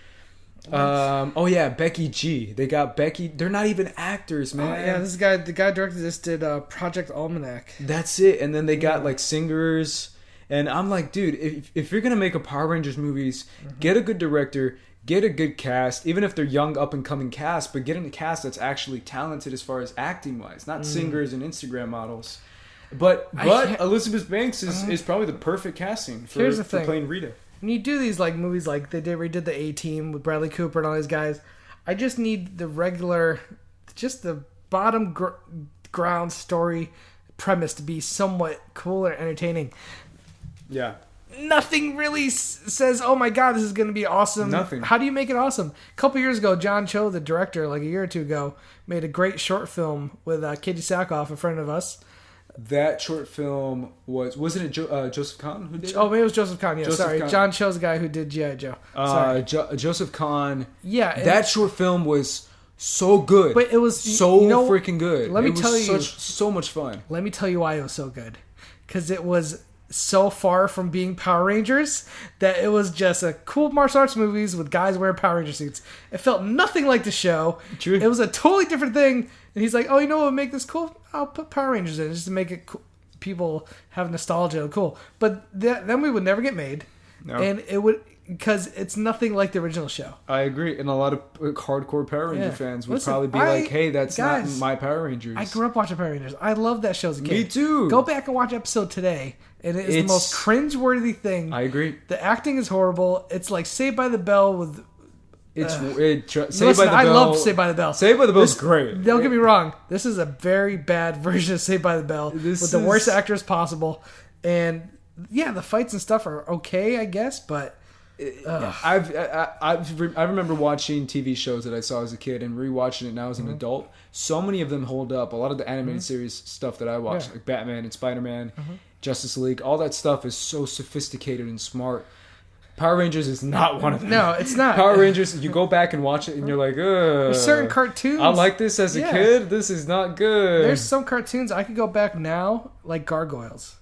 Becky G. They got Becky. They're not even actors, man. The guy directed this did Project Almanac. That's it. And then they got like singers, and I'm like, dude, if you're gonna make a Power Rangers movies, get a good director, get a good cast, even if they're young up and coming cast, but get in a cast that's actually talented as far as acting wise, not singers and Instagram models. But Elizabeth Banks is probably the perfect casting for playing Rita. when you do these like movies like they redid the A-Team with Bradley Cooper and all these guys, I just need the regular, just the bottom ground story premise to be somewhat cool or entertaining. Yeah. Nothing really says, oh my god, this is going to be awesome. Nothing. How do you make it awesome? A couple years ago, John Cho, the director, like a year or two ago, made a great short film with Katie Sackhoff, a friend of us. That short film wasn't it Joseph Kahn who did it? Oh, maybe it was Joseph Kahn. Yeah, Joseph sorry. Kahn. John Cho's the guy who did G.I. Joe. Sorry. Joseph Kahn. Yeah. That short film was so good. But it was so freaking good. Let me tell you. So much fun. Let me tell you why it was so good. Because it was so far from being Power Rangers that it was just a cool martial arts movies with guys wearing Power Ranger suits. It felt nothing like the show. True. It was a totally different thing. And he's like, oh, you know what would make this cool? I'll put Power Rangers in it just to make it cool. People have nostalgia. Cool. But then we would never get made. No. And it would... Because it's nothing like the original show. I agree. And a lot of hardcore Power Ranger fans would probably be like, hey, that's guys, not my Power Rangers. I grew up watching Power Rangers. I love that show as a kid. Me too. Go back and watch episode today. And it's the most cringe-worthy thing. I agree. The acting is horrible. It's like Saved by the Bell with... Saved by the Bell. I love Saved by the Bell. Saved by the Bell is great. Don't get me wrong. This is a very bad version of Saved by the Bell with the worst actors possible. And yeah, the fights and stuff are okay, I guess, but... I remember watching TV shows that I saw as a kid and rewatching it now as an adult. So many of them hold up. A lot of the animated series stuff that I watched, like Batman and Spider-Man, Justice League, all that stuff is so sophisticated and smart. Power Rangers is not one of them. No, it's not. Power Rangers, you go back and watch it and you're like, ugh. There's certain cartoons. I like this as a kid. This is not good. There's some cartoons I could go back now, like Gargoyles.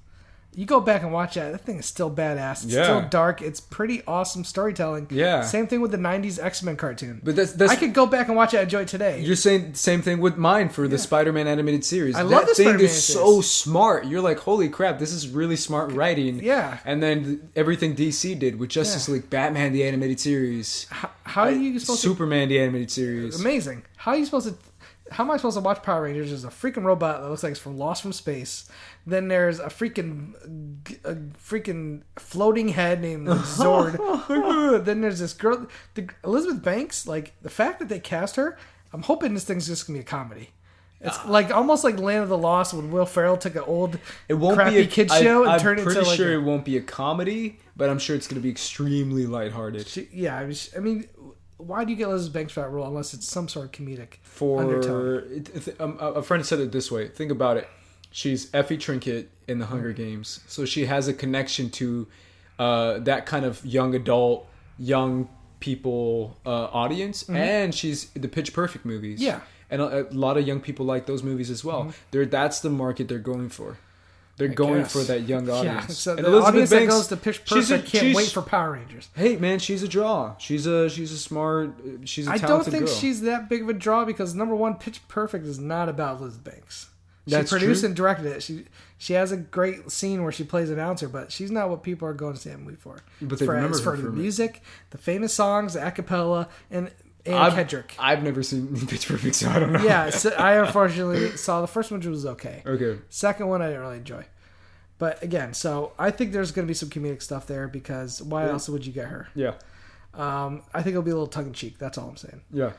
You go back and watch that. That thing is still badass. It's still dark. It's pretty awesome storytelling. Yeah. Same thing with the 90s X-Men cartoon. But that's I could go back and watch it and enjoy it today. You're saying the same thing with mine for the Spider-Man animated series. I love the Spider-Man thing is so smart. You're like, holy crap, this is really smart writing. Yeah. And then everything DC did with Justice League, Batman the animated series. How are you supposed Superman the animated series. Amazing. How am I supposed to watch Power Rangers? There's a freaking robot that looks like it's from Lost from Space. Then there's a freaking floating head named Zord. Then there's this girl, Elizabeth Banks. Like, the fact that they cast her, I'm hoping this thing's just gonna be a comedy. It's like almost like Land of the Lost when Will Ferrell took an old crappy kids show and turned it into like... I'm pretty sure it won't be a comedy, but I'm sure it's gonna be extremely lighthearted. I mean, why do you get Elizabeth Banks for that role unless it's some sort of comedic undertone? A friend said it this way. Think about it. She's Effie Trinket in the Hunger Games, so she has a connection to that kind of young adult, young people audience, and she's the Pitch Perfect movies. Yeah, and a lot of young people like those movies as well. That's the market they're going for. They're going for that young audience. Yeah, so and the audience that goes to Pitch Perfect can't wait for Power Rangers. Hey man, she's a draw. She's a smart. She's a talented girl. I don't think girl. she's that big of a draw because number one, Pitch Perfect is not about Elizabeth Banks. She That's produced true. and directed it. She has a great scene where she plays an announcer, but she's not what people are going to see that movie for. But they remember her for the music, the famous songs, the a cappella, and Kendrick. I've never seen Pitch Perfect, so I don't know. Yeah, so I unfortunately saw the first one, which was okay. Okay. Second one, I didn't really enjoy. But again, so I think there's going to be some comedic stuff there because why else would you get her? Yeah. I think it'll be a little tongue-in-cheek. That's all I'm saying. Yeah.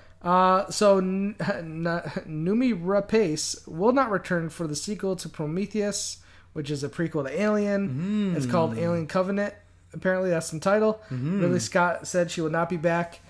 So Noomi Rapace will not return for the sequel to Prometheus, which is a prequel to Alien. It's called Alien Covenant. Apparently, that's the title. Ridley Scott said she will not be back.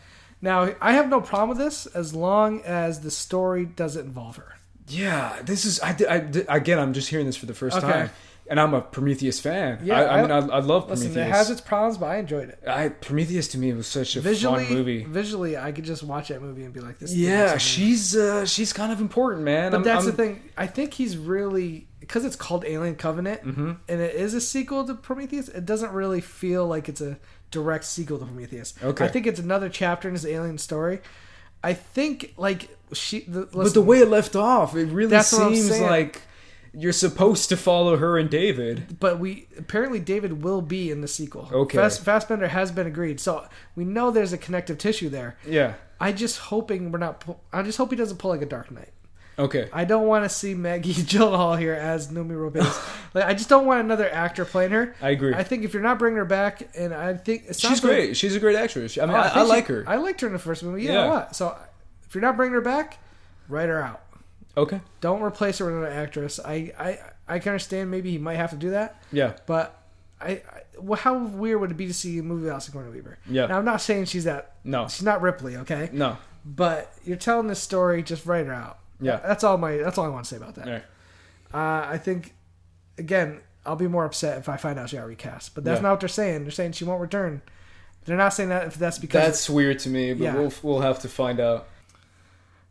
Now, I have no problem with this as long as the story doesn't involve her. Yeah, this is... again, I'm just hearing this for the first time. And I'm a Prometheus fan. Yeah, I love Prometheus. Listen, it has its problems, but I enjoyed it. Prometheus to me was such a fun movie. Visually, I could just watch that movie and be like, "This." Yeah, she's kind of important, man. But that's the thing. I think he's really because it's called Alien Covenant, and it is a sequel to Prometheus. It doesn't really feel like it's a direct sequel to Prometheus. Okay, I think it's another chapter in his alien story. I think like but the way it left off, it really seems like. You're supposed to follow her and David. But apparently David will be in the sequel. Okay. Fassbender has been agreed. So we know there's a connective tissue there. Yeah. I just hope he doesn't pull like a Dark Knight. Okay. I don't want to see Maggie Gyllenhaal here as Noomi Rapace. Like, I just don't want another actor playing her. I agree. I think if you're not bringing her back, and I think she's great. She's a great actress. I mean, I like her. I liked her in the first movie. Yeah. What? So if you're not bringing her back, write her out. Okay. Don't replace her with another actress. I can understand maybe he might have to do that. Yeah. But well, how weird would it be to see a movie without Sigourney Weaver? Yeah. Now, I'm not saying she's that. No. She's not Ripley. Okay. No. But you're telling this story. Just write her out. Yeah. That's all I want to say about that. Right. I think, again, I'll be more upset if I find out she got recast. But that's not what they're saying. They're saying she won't return. They're not saying that if that's because... That's weird to me, but we'll have to find out.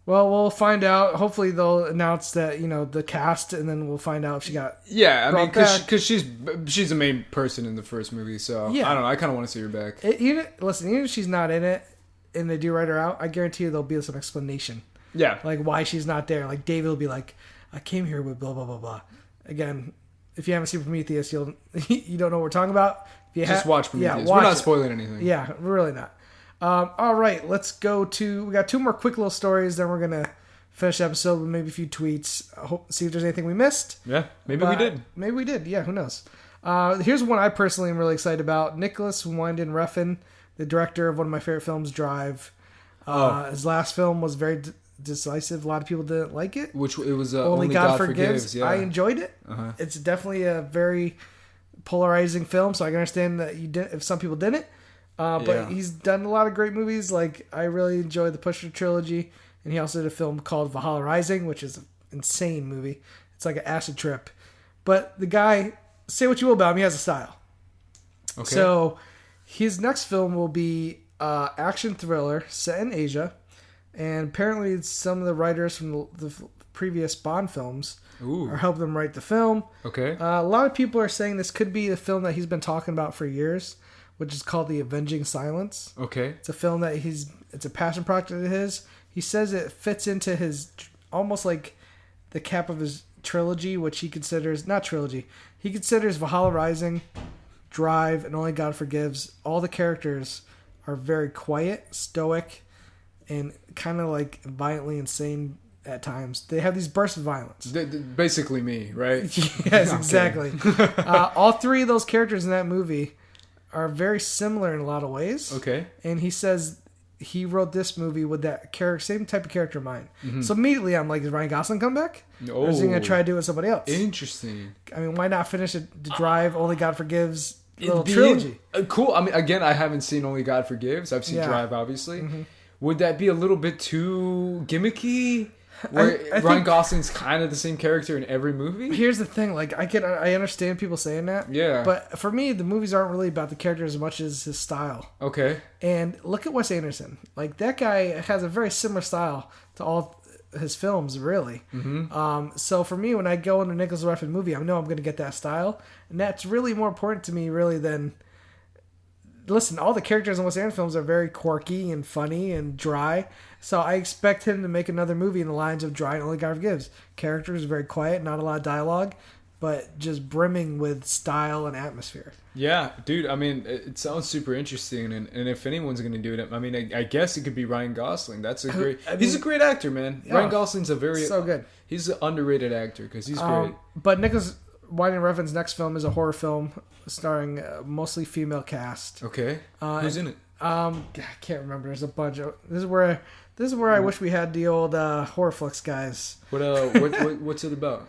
Well, we'll find out. Hopefully they'll announce that, the cast, and then we'll find out if she got... Yeah, I mean, because she's the main person in the first movie, so I don't know. I kind of want to see her back. Even if she's not in it, and they do write her out, I guarantee you there'll be some explanation. Yeah. Like, why she's not there. Like, David will be like, I came here with blah, blah, blah, blah. Again, if you haven't seen Prometheus, you don't know what we're talking about. Just watch Prometheus. We're not spoiling anything. Yeah, we're really not. All right, let's go to... We got 2 more quick little stories, then we're going to finish the episode with maybe a few tweets. See if there's anything we missed. Yeah, maybe we did. Maybe we did. Yeah, who knows? Here's one I personally am really excited about. Nicholas Winding Refn, the director of one of my favorite films, Drive. His last film was very decisive. A lot of people didn't like it. Which it was Only God Forgives. Yeah. I enjoyed it. Uh-huh. It's definitely a very polarizing film, so I can understand that if some people didn't. But he's done a lot of great movies. Like, I really enjoy the Pusher trilogy, and he also did a film called Valhalla Rising, which is an insane movie. It's like an acid trip. But the guy, say what you will about him, he has a style. Okay. So his next film will be action thriller set in Asia, and apparently some of the writers from the previous Bond films are helping him write the film. Okay. A lot of people are saying this could be a film that he's been talking about for years, which is called The Avenging Silence. Okay. It's a film that it's a passion project of his. He says it fits into his, almost like the cap of his trilogy, which he considers, not trilogy, he considers Valhalla Rising, Drive, and Only God Forgives. All the characters are very quiet, stoic, and kind of like violently insane at times. They have these bursts of violence. Basically me, right? Yes, exactly. All 3 of those characters in that movie are very similar in a lot of ways. Okay. And he says he wrote this movie with that same type of character in mind. Mm-hmm. So immediately I'm like, is Ryan Gosling come back? Or is he going to try to do it with somebody else? Interesting. I mean, why not finish the Drive, Only God Forgives little trilogy? Cool. I mean, again, I haven't seen Only God Forgives. I've seen Drive, obviously. Mm-hmm. Would that be a little bit too gimmicky? Where Ryan Gosling's kind of the same character in every movie? Here's the thing, like I understand people saying that. Yeah. But for me, the movies aren't really about the character as much as his style. Okay. And look at Wes Anderson. Like, that guy has a very similar style to all his films, really. Mm-hmm. So for me, when I go into a Nicholas Refn movie, I know I'm going to get that style. And that's really more important to me, really, than... Listen, all the characters in Wes Anderson films are very quirky and funny and dry. So I expect him to make another movie in the lines of Dry and Only God Forgives. Characters are very quiet, not a lot of dialogue, but just brimming with style and atmosphere. Yeah, dude, I mean, it sounds super interesting. And if anyone's going to do it, I mean, I guess it could be Ryan Gosling. He's a great actor, man. Yeah, Ryan Gosling's so good. He's an underrated actor because he's great. But Nicholas Winding Refn's next film is a horror film starring a mostly female cast. Okay. Who's in it? I can't remember. There's a bunch of... This is where I wish we had the old Horrorflix guys. What's it about?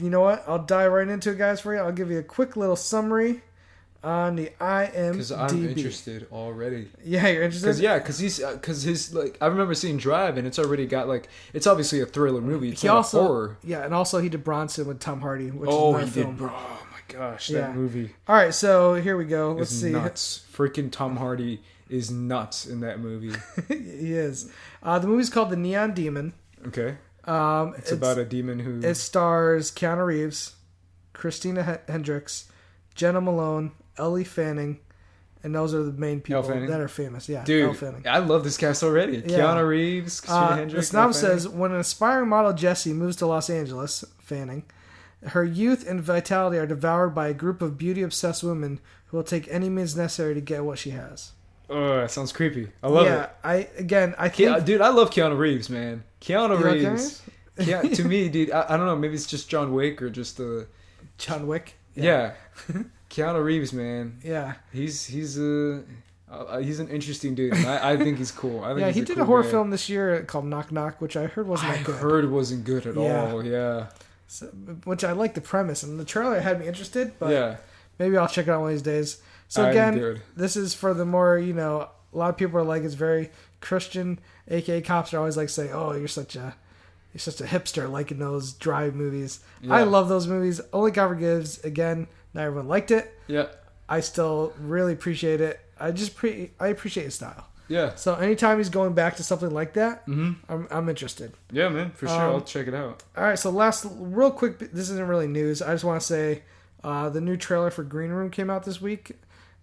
You know what? I'll dive right into it, guys, for you. I'll give you a quick little summary on the IMDb. Because I'm interested already. Yeah, you're interested? Because his, like, I remember seeing Drive, and it's already got, like, it's obviously a thriller movie. It's not a horror. Yeah, and also he did Bronson with Tom Hardy, which is another film. Oh my gosh, that movie. All right, so here we go. Let's see. Nuts. Freaking Tom Hardy is nuts in that movie. He is. The movie's called The Neon Demon. Okay. It's about a demon who... It stars Keanu Reeves, Christina Hendricks, Jenna Malone, Ellie Fanning, and those are the main people that are famous. Yeah, dude, I love this cast already. Yeah. Keanu Reeves, Christina Hendricks. The synopsis says, when an aspiring model, Jessie, moves to Los Angeles, Fanning, her youth and vitality are devoured by a group of beauty-obsessed women who will take any means necessary to get what she has. Oh, that sounds creepy. I love it. I think... Dude, I love Keanu Reeves, man. Keanu Reeves Yeah, to me, dude, I don't know. Maybe it's just John Wick or just the John Wick. Yeah. Keanu Reeves, man. Yeah. He's an interesting dude. I think he's cool. I think he did a horror film this year called Knock Knock, which I heard wasn't that good. I heard wasn't good at all. Yeah. So, which I like the premise, and the trailer had me interested, but maybe I'll check it out one of these days. So again, this is for the more, a lot of people are like, it's very Christian, aka cops are always like saying, oh, you're such a hipster liking those dry movies. Yeah. I love those movies. Only God Forgives, again, not everyone liked it. Yeah. I still really appreciate it. I appreciate his style. Yeah. So anytime he's going back to something like that, I'm interested. Yeah, man, for sure. I'll check it out. All right, so real quick, this isn't really news. I just want to say the new trailer for Green Room came out this week.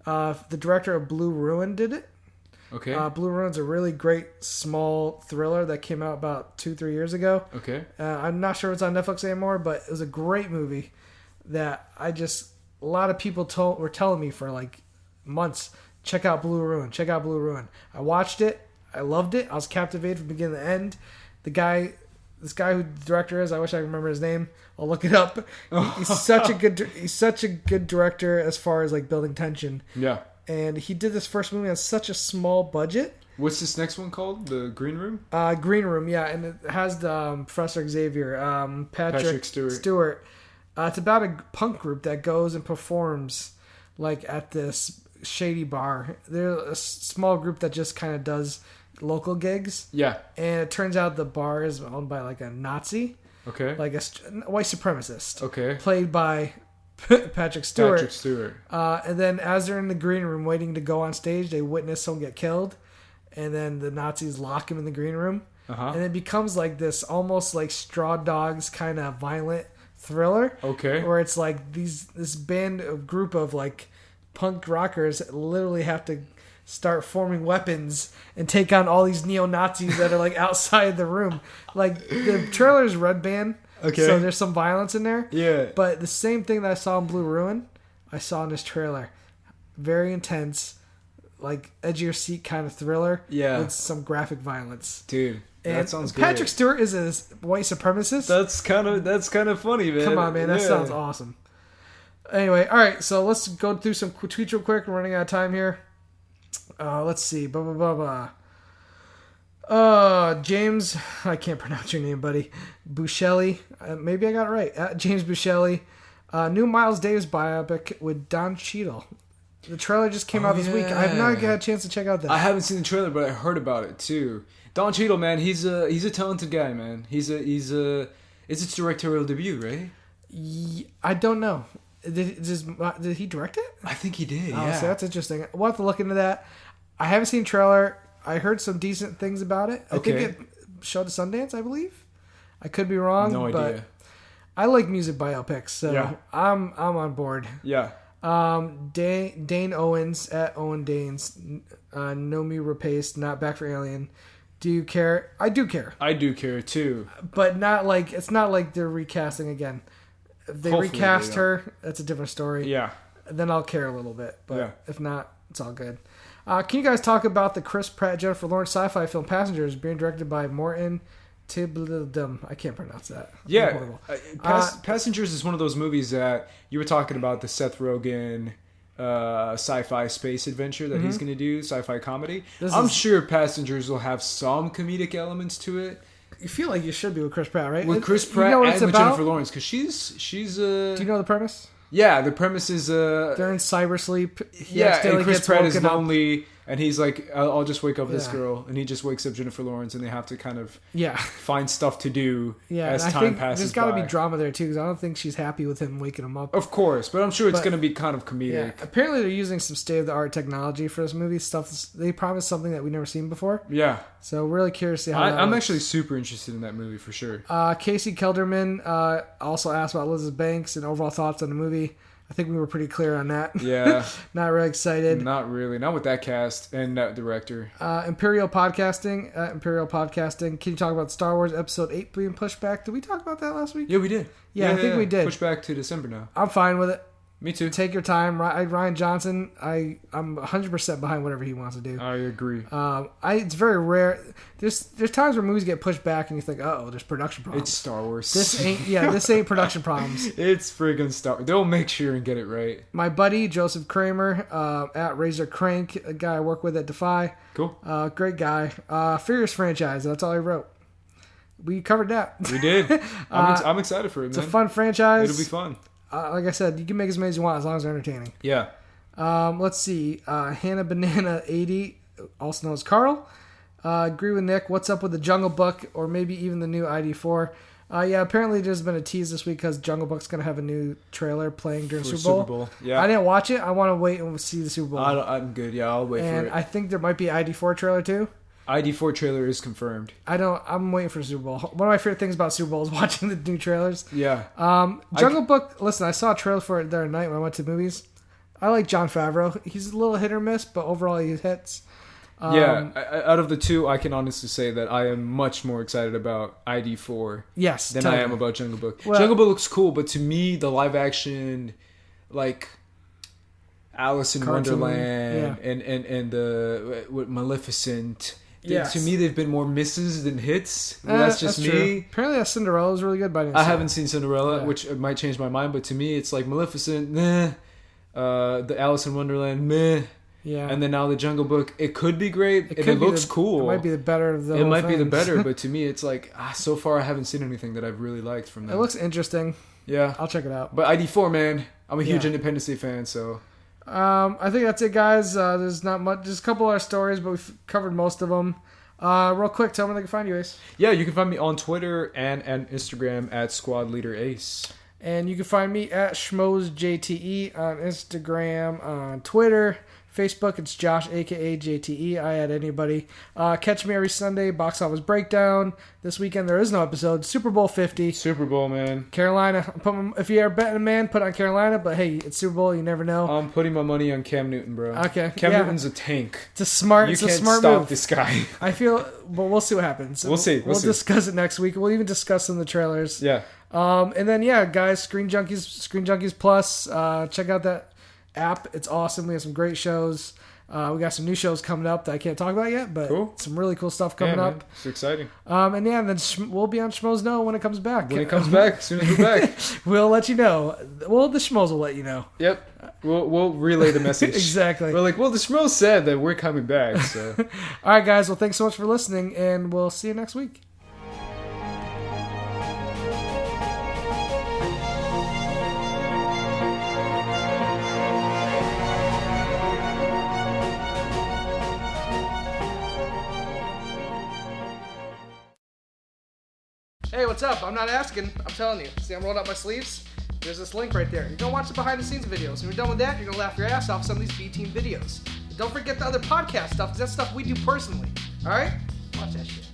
The director of Blue Ruin did it. Okay. Blue Ruin's a really great small thriller that came out about 2-3 years ago. Okay. I'm not sure it's on Netflix anymore, but it was a great movie that a lot of people were telling me for like months, check out Blue Ruin, check out Blue Ruin. I watched it. I loved it. I was captivated from beginning to end. This guy who the director is, I wish I could remember his name. I'll look it up. He's such a good director as far as like building tension. Yeah. And he did this first movie on such a small budget. What's this next one called? The Green Room? Green Room, yeah. And it has the Professor Xavier, Patrick Stewart. It's about a punk group that goes and performs like at this shady bar. They're a small group that just kind of does local gigs. Yeah. And it turns out the bar is owned by like a Nazi. Okay. Like a white supremacist. Okay. Played by Patrick Stewart. And then as they're in the green room waiting to go on stage, they witness someone get killed. And then the Nazis lock him in the green room. Uh-huh. And it becomes like this almost like Straw Dogs kind of violent thriller. Okay. Where it's like this group of like punk rockers literally have to start forming weapons and take on all these neo-Nazis that are like outside the room. Like the trailer is red band. Okay. So there's some violence in there. Yeah. But the same thing that I saw in Blue Ruin, I saw in this trailer. Very intense, like edge of your seat kind of thriller. Yeah. With some graphic violence. Dude, that sounds good. Patrick Stewart is a white supremacist. That's kind of funny, man. Come on, man. That sounds awesome. Anyway, all right. So let's go through some tweets real quick. We're running out of time here. Let's see. James, I can't pronounce your name, buddy. Buscelli. Maybe I got it right. James Buscelli. New Miles Davis biopic with Don Cheadle. The trailer just came out this week. I have not got a chance to check out that. I haven't seen the trailer, but I heard about it too. Don Cheadle, man, he's a talented guy, man. It's its directorial debut, right? I don't know. Did he direct it? I think he did. Oh, yeah. So that's interesting. We'll have to look into that. I haven't seen trailer. I heard some decent things about it. I think it showed at Sundance, I believe. I could be wrong. No idea. I like music biopics, so I'm on board. Yeah. Dane Owens at Owen Danes. No Me Repaste, not Back for Alien. Do you care? I do care. I do care too. But it's not like they're recasting again. If they recast her, that's a different story. Yeah. Then I'll care a little bit. But if not, it's all good. Can you guys talk about the Chris Pratt, Jennifer Lawrence sci-fi film Passengers being directed by Morton Tiblidum? I can't pronounce that. Yeah. Passengers is one of those movies that you were talking about, the Seth Rogen sci-fi space adventure that he's going to do, sci-fi comedy. I'm sure Passengers will have some comedic elements to it. You feel like you should be with Chris Pratt, right? With Chris Pratt and with Jennifer Lawrence, because she's Do you know the premise? Yeah, the premise is they're in cybersleep. And Chris Pratt is lonely, and he's like, I'll just wake up this girl, and he just wakes up Jennifer Lawrence, and they have to kind of find stuff to do as time passes. There's got to be drama there too, because I don't think she's happy with him waking him up. Of course, but I'm sure it's going to be kind of comedic. Yeah. Apparently, they're using some state-of-the-art technology for this movie. They promised something that we've never seen before. Yeah. So we're really curious to see how I'm actually super interested in that movie for sure. Casey Kelderman also asked about Elizabeth Banks and overall thoughts on the movie. I think we were pretty clear on that. Yeah. Not really excited. Not really. Not with that cast and that director. Imperial Podcasting. Can you talk about Star Wars Episode 8 being pushed back? Did we talk about that last week? Yeah, we did. Yeah, I think we did. Pushed back to December now. I'm fine with it. Me too. Take your time. Ryan Johnson, I'm 100% behind whatever he wants to do. I agree. It's very rare. There's times where movies get pushed back and you think, oh, there's production problems. It's Star Wars. This ain't production problems. It's friggin' Star Wars. They'll make sure and get it right. My buddy, Joseph Kramer, at Razor Crank, a guy I work with at Defy. Cool. Great guy. Furious franchise. That's all he wrote. We covered that. We did. I'm excited for it, man. It's a fun franchise. It'll be fun. Like I said, you can make as many as you want as long as they're entertaining. Yeah. Let's see. Hannah Banana 80, also known as Carl. Agree with Nick. What's up with the Jungle Book or maybe even the new ID4? Yeah, apparently there's been a tease this week because Jungle Book's going to have a new trailer playing during Super Bowl. Yeah. I didn't watch it. I want to wait and see the Super Bowl. I'm good. Yeah, I'll wait for it. And I think there might be an ID4 trailer too. ID4 trailer is confirmed. I'm waiting for Super Bowl. One of my favorite things about Super Bowl is watching the new trailers. Yeah. Jungle Book, listen, I saw a trailer for it the other night when I went to the movies. I like Jon Favreau. He's a little hit or miss, but overall he hits. Out of the two, I can honestly say that I am much more excited about ID4 than I am about Jungle Book. Well, Jungle Book looks cool, but to me, the live action, like Alice in Wonderland and the Maleficent. Yes. To me, they've been more misses than hits. That's just me. True. Apparently, that Cinderella is really good, but I haven't seen Cinderella, which might change my mind. But to me, it's like Maleficent, meh. The Alice in Wonderland, meh. Yeah. And then now the Jungle Book. It could be great, and it looks cool. It might be the better of the It might be the better, but to me, it's like, so far I haven't seen anything that I've really liked from them. It looks interesting. Yeah. I'll check it out. But ID4, man, I'm a huge Independence Day fan, so... I think that's it, guys. There's not much. Just a couple of our stories, but we've covered most of them. Real quick, tell me where they can find you, Ace. Yeah, you can find me on Twitter and Instagram at Squad Leader Ace. And you can find me at JTE on Instagram, on Twitter, Facebook. It's Josh, aka JTE. I add anybody. Catch me every Sunday. Box Office Breakdown. This weekend there is no episode. Super Bowl 50. Super Bowl, man. Carolina. If you're betting a man, put on Carolina. But hey, it's Super Bowl. You never know. I'm putting my money on Cam Newton, bro. Okay. Cam Newton's a tank. It's a smart move. You can't stop this guy. I feel, but we'll see what happens. We'll see. We'll discuss it next week. We'll even discuss some of the trailers. Yeah. And then guys, Screen Junkies Plus. Check out that app. It's awesome. We have some great shows. We got some new shows coming up that I can't talk about yet, but some really cool stuff coming up. It's exciting. And then we'll be on Schmoes Know when it comes back. When it comes back, as soon as we're back, we'll let you know. Well, the Schmoes will let you know. Yep. We'll relay the message. Exactly. We're like, well, the Schmoes said that we're coming back. So. All right, guys. Well, thanks so much for listening, and we'll see you next week. Hey, what's up? I'm not asking. I'm telling you. See, I'm rolling up my sleeves. There's this link right there. You're going to watch the behind-the-scenes videos. When you're done with that, you're going to laugh your ass off some of these B-Team videos. But don't forget the other podcast stuff, because that's stuff we do personally. All right? Watch that shit.